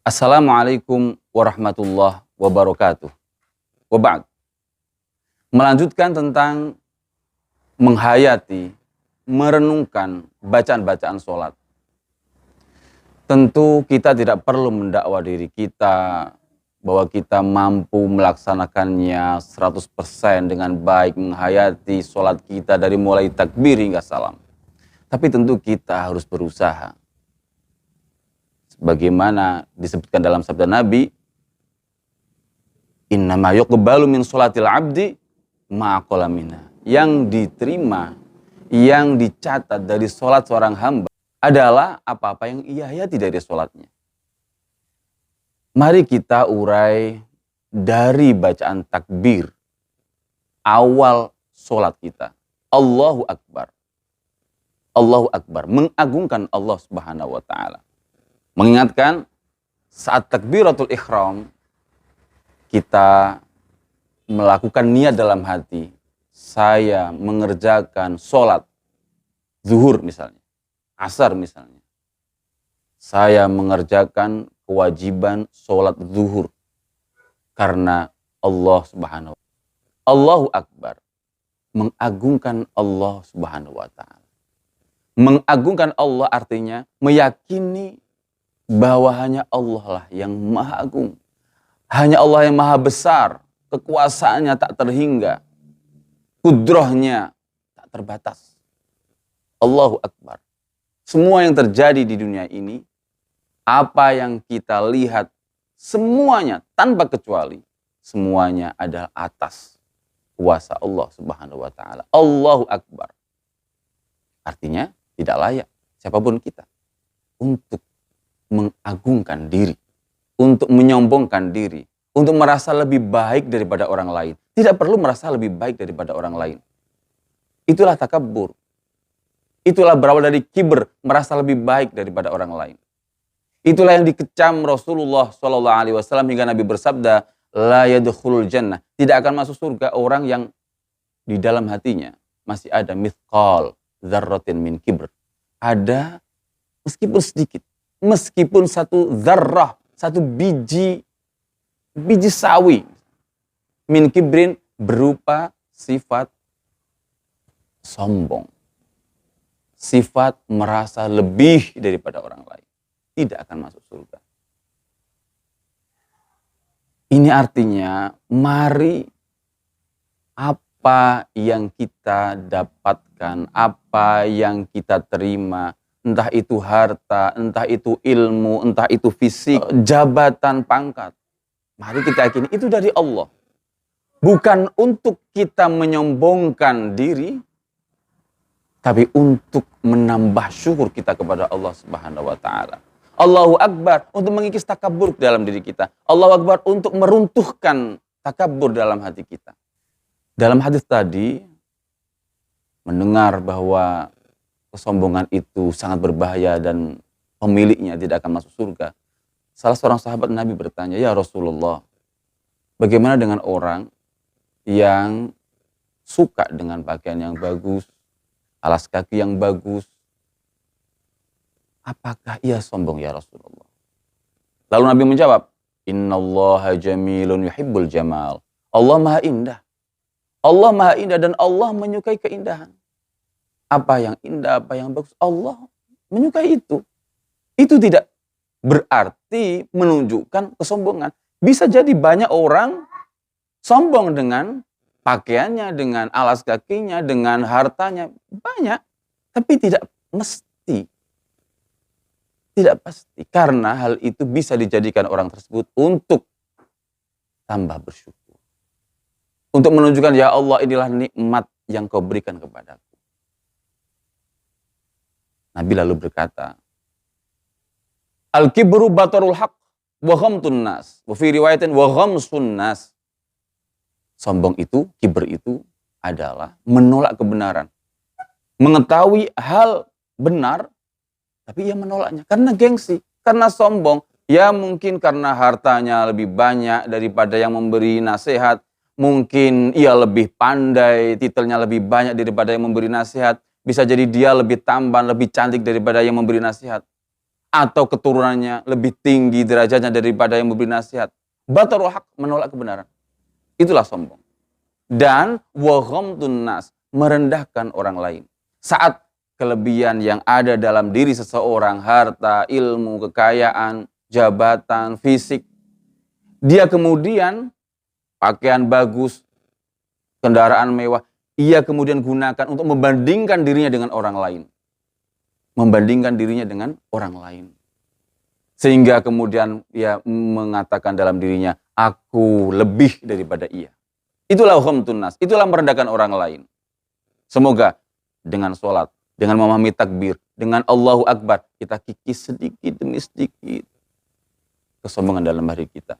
Assalamualaikum warahmatullahi wabarakatuh. Waba'd. Melanjutkan tentang menghayati, merenungkan bacaan-bacaan sholat. Tentu kita tidak perlu mendakwa diri kita bahwa kita mampu melaksanakannya 100% dengan baik, menghayati sholat kita dari mulai takbir hingga salam. Tapi tentu kita harus berusaha. Bagaimana disebutkan dalam sabda Nabi, innama yuqbalu min sholatil abdi ma'aqala minha. Yang diterima, yang dicatat dari sholat seorang hamba adalah apa-apa yang ia hayati dari sholatnya. Mari kita urai dari bacaan takbir awal sholat kita. Allahu Akbar. Allahu Akbar, mengagungkan Allah Subhanahu wa Ta'ala. Mengingatkan saat takbiratul ihram kita melakukan niat dalam hati, saya mengerjakan sholat zuhur misalnya, asar misalnya. Saya mengerjakan kewajiban sholat zuhur karena Allah Subhanahu wa Ta'ala. Allahu Akbar, mengagungkan Allah Subhanahu wa Ta'ala. Mengagungkan Allah artinya meyakini bahwa hanya Allah lah yang maha agung. Hanya Allah yang maha besar. Kekuasaannya tak terhingga. Kudrahnya tak terbatas. Allahu Akbar. Semua yang terjadi di dunia ini, apa yang kita lihat, semuanya tanpa kecuali, semuanya adalah atas kuasa Allah Subhanahu wa Ta'ala. Allahu Akbar. Artinya tidak layak siapapun kita untuk mengagungkan diri, untuk menyombongkan diri, untuk merasa lebih baik daripada orang lain. Tidak perlu merasa lebih baik daripada orang lain. Itulah takabbur. Itulah berawal dari kibr, merasa lebih baik daripada orang lain. Itulah yang dikecam Rasulullah SAW hingga Nabi bersabda, la yadkhulul jannah. Tidak akan masuk surga orang yang di dalam hatinya masih ada mithqal dzarratin min kibr. Ada meskipun sedikit. Meskipun satu zarrah, satu biji sawi min kibrin berupa sifat sombong. Sifat merasa lebih daripada orang lain. Tidak akan masuk surga. Ini artinya mari apa yang kita dapatkan, apa yang kita terima, entah itu harta, entah itu ilmu, entah itu fisik, jabatan, pangkat. Mari kita yakini itu dari Allah. Bukan untuk kita menyombongkan diri, tapi untuk menambah syukur kita kepada Allah Subhanahu wa Ta'ala. Allahu Akbar untuk mengikis takabur dalam diri kita. Allahu Akbar untuk meruntuhkan takabur dalam hati kita. Dalam hadis tadi, mendengar bahwa kesombongan itu sangat berbahaya dan pemiliknya tidak akan masuk surga. Salah seorang sahabat Nabi bertanya, ya Rasulullah, bagaimana dengan orang yang suka dengan pakaian yang bagus, alas kaki yang bagus? Apakah ia sombong ya Rasulullah? Lalu Nabi menjawab, innallaha jamilun yuhibbul jamal. Allah maha indah. Allah maha indah dan Allah menyukai keindahan. Apa yang indah, apa yang bagus, Allah menyukai itu. Itu tidak berarti menunjukkan kesombongan. Bisa jadi banyak orang sombong dengan pakaiannya, dengan alas kakinya, dengan hartanya. Banyak. Tapi tidak mesti. Tidak pasti. Karena hal itu bisa dijadikan orang tersebut untuk tambah bersyukur. Untuk menunjukkan, ya Allah, inilah nikmat yang kau berikan kepadaku. Nabi lalu berkata, al-kibru batarul haq wa ghamtun nas. Wa fi riwayatin wa ghamsun nas. Sombong itu, kibr itu adalah menolak kebenaran. Mengetahui hal benar, tapi ia menolaknya. Karena gengsi, karena sombong. Ya mungkin karena hartanya lebih banyak daripada yang memberi nasihat. Mungkin ia lebih pandai, titelnya lebih banyak daripada yang memberi nasihat. Bisa jadi dia lebih tampan, lebih cantik daripada yang memberi nasihat. atau keturunannya lebih tinggi derajatnya daripada yang memberi nasihat. Batarul haq, menolak kebenaran. Itulah sombong. Dan wa ghamtun nas, merendahkan orang lain. Saat kelebihan yang ada dalam diri seseorang, harta, ilmu, kekayaan, jabatan, fisik, dia kemudian pakaian bagus, kendaraan mewah, ia kemudian gunakan untuk membandingkan dirinya dengan orang lain. Membandingkan dirinya dengan orang lain. Sehingga kemudian ia mengatakan dalam dirinya, aku lebih daripada ia. Itulah ghamtun nas, itulah merendahkan orang lain. Semoga dengan sholat, dengan memahami takbir, dengan Allahu Akbar, kita kikis sedikit demi sedikit kesombongan dalam diri kita.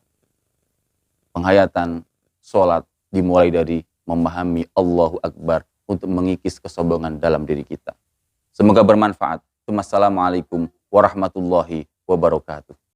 Penghayatan sholat dimulai dari memahami Allahu Akbar untuk mengikis kesombongan dalam diri kita. Semoga bermanfaat. Wassalamualaikum warahmatullahi wabarakatuh.